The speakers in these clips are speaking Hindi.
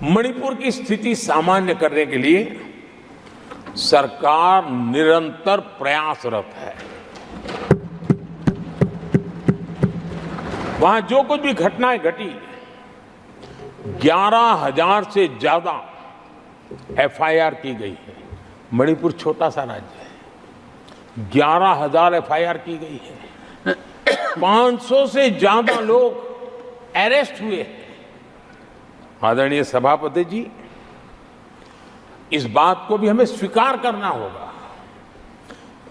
मणिपुर की स्थिति सामान्य करने के लिए सरकार निरंतर प्रयासरत है। वहां जो कुछ भी घटनाएं घटी, 11,000 से ज्यादा एफआईआर की गई है। मणिपुर छोटा सा राज्य है, 11,000 एफआईआर की गई है। 500 से ज्यादा लोग अरेस्ट हुए हैं। आदरणीय सभापति जी, इस बात को भी हमें स्वीकार करना होगा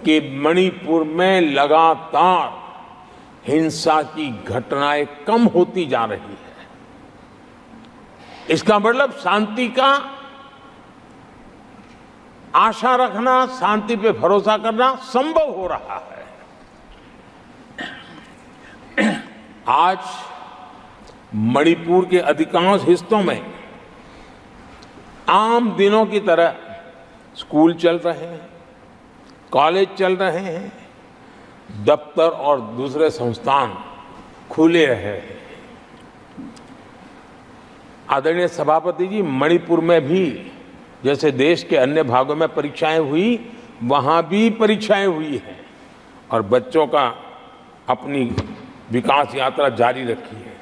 कि मणिपुर में लगातार हिंसा की घटनाएं कम होती जा रही है। इसका मतलब शांति का आशा रखना, शांति पे भरोसा करना संभव हो रहा है। आज मणिपुर के अधिकांश हिस्सों में आम दिनों की तरह स्कूल चल रहे हैं, कॉलेज चल रहे हैं, दफ्तर और दूसरे संस्थान खुले रहे हैं। आदरणीय सभापति जी, मणिपुर में भी जैसे देश के अन्य भागों में परीक्षाएं हुई, वहां भी परीक्षाएं हुई हैं और बच्चों का अपनी विकास यात्रा जारी रखी है।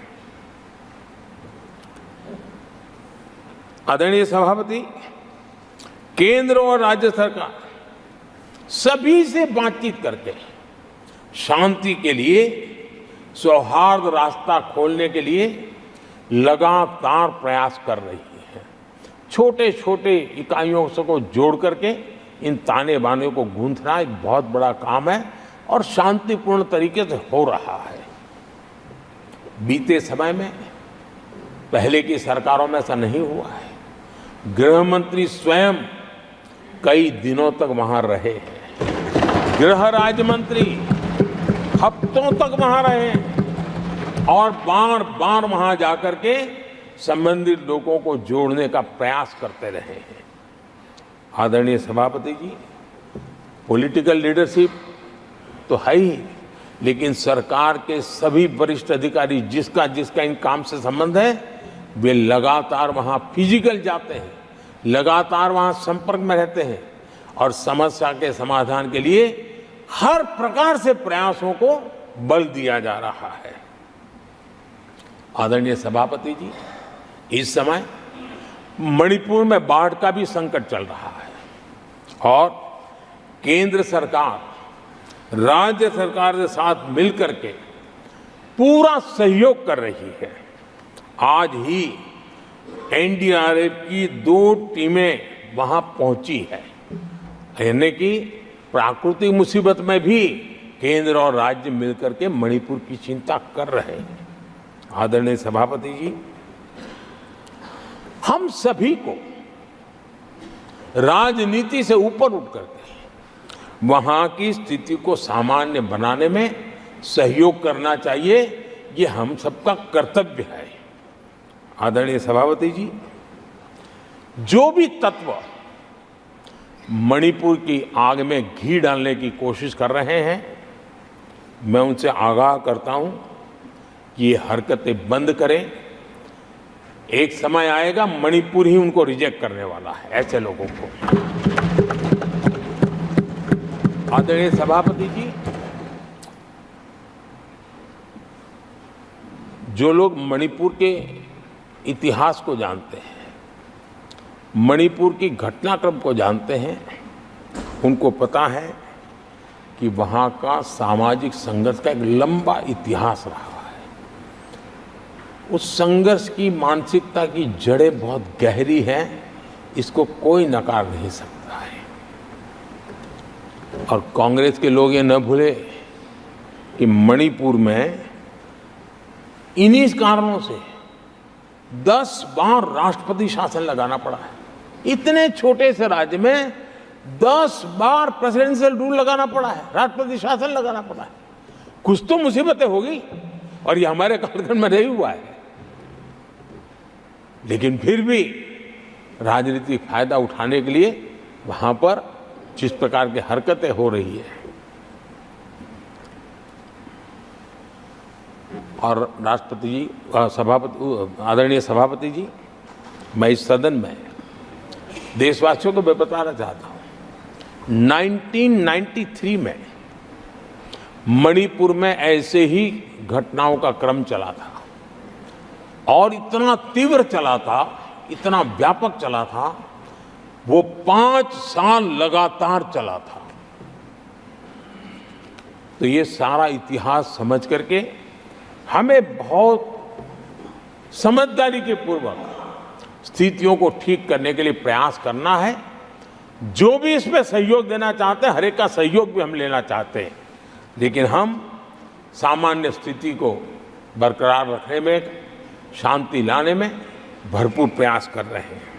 आदरणीय सभापति, केंद्र और राज्य सरकार सभी से बातचीत करके शांति के लिए, सौहार्द रास्ता खोलने के लिए लगातार प्रयास कर रही है। छोटे छोटे इकाइयों को जोड़ करके इन ताने बाने को गूंथना एक बहुत बड़ा काम है और शांतिपूर्ण तरीके से हो रहा है। बीते समय में पहले की सरकारों में ऐसा नहीं हुआ है। गृह मंत्री स्वयं कई दिनों तक वहां रहे हैं, गृह राज्य मंत्री हफ्तों तक वहां रहे हैं और बार बार वहां जाकर के संबंधित लोगों को जोड़ने का प्रयास करते रहे हैं। आदरणीय सभापति जी, पॉलिटिकल लीडरशिप तो है ही, लेकिन सरकार के सभी वरिष्ठ अधिकारी जिसका इन काम से संबंध है, वे लगातार वहां फिजिकल जाते हैं, लगातार वहां संपर्क में रहते हैं और समस्या के समाधान के लिए हर प्रकार से प्रयासों को बल दिया जा रहा है। आदरणीय सभापति जी, इस समय मणिपुर में बाढ़ का भी संकट चल रहा है और केंद्र सरकार राज्य सरकार के साथ मिलकर के पूरा सहयोग कर रही है। आज ही एनडीआरएफ की 2 टीमें वहां पहुंची है, यानी कि प्राकृतिक मुसीबत में भी केंद्र और राज्य मिलकर के मणिपुर की चिंता कर रहे हैं। आदरणीय सभापति जी, हम सभी को राजनीति से ऊपर उठ करके वहां की स्थिति को सामान्य बनाने में सहयोग करना चाहिए। ये हम सबका कर्तव्य है। आदरणीय सभापति जी, जो भी तत्व मणिपुर की आग में घी डालने की कोशिश कर रहे हैं, मैं उनसे आगाह करता हूं कि ये हरकतें बंद करें। एक समय आएगा मणिपुर ही उनको रिजेक्ट करने वाला है, ऐसे लोगों को। आदरणीय सभापति जी, जो लोग मणिपुर के इतिहास को जानते हैं, मणिपुर की घटनाक्रम को जानते हैं, उनको पता है कि वहाँ का सामाजिक संघर्ष का एक लंबा इतिहास रहा है। उस संघर्ष की मानसिकता की जड़ें बहुत गहरी हैं, इसको कोई नकार नहीं सकता है। और कांग्रेस के लोग ये न भूले कि मणिपुर में इन्हीं कारणों से 10 बार राष्ट्रपति शासन लगाना पड़ा है। इतने छोटे से राज्य में 10 बार प्रेसिडेंशियल रूल लगाना पड़ा है, राष्ट्रपति शासन लगाना पड़ा है। कुछ तो मुसीबतें होगी और ये हमारे कालखंड में नहीं हुआ है, लेकिन फिर भी राजनीतिक फायदा उठाने के लिए वहां पर जिस प्रकार की हरकतें हो रही है, और राष्ट्रपति जी, आदरणीय सभापति जी, मैं इस सदन में देशवासियों को मैं बताना चाहता हूं, 1993 में मणिपुर में ऐसे ही घटनाओं का क्रम चला था और इतना तीव्र चला था, इतना व्यापक चला था, वो 5 साल लगातार चला था। तो ये सारा इतिहास समझ करके हमें बहुत समझदारी के पूर्वक स्थितियों को ठीक करने के लिए प्रयास करना है। जो भी इसमें सहयोग देना चाहते हैं, हर एक का सहयोग भी हम लेना चाहते हैं, लेकिन हम सामान्य स्थिति को बरकरार रखने में, शांति लाने में भरपूर प्रयास कर रहे हैं।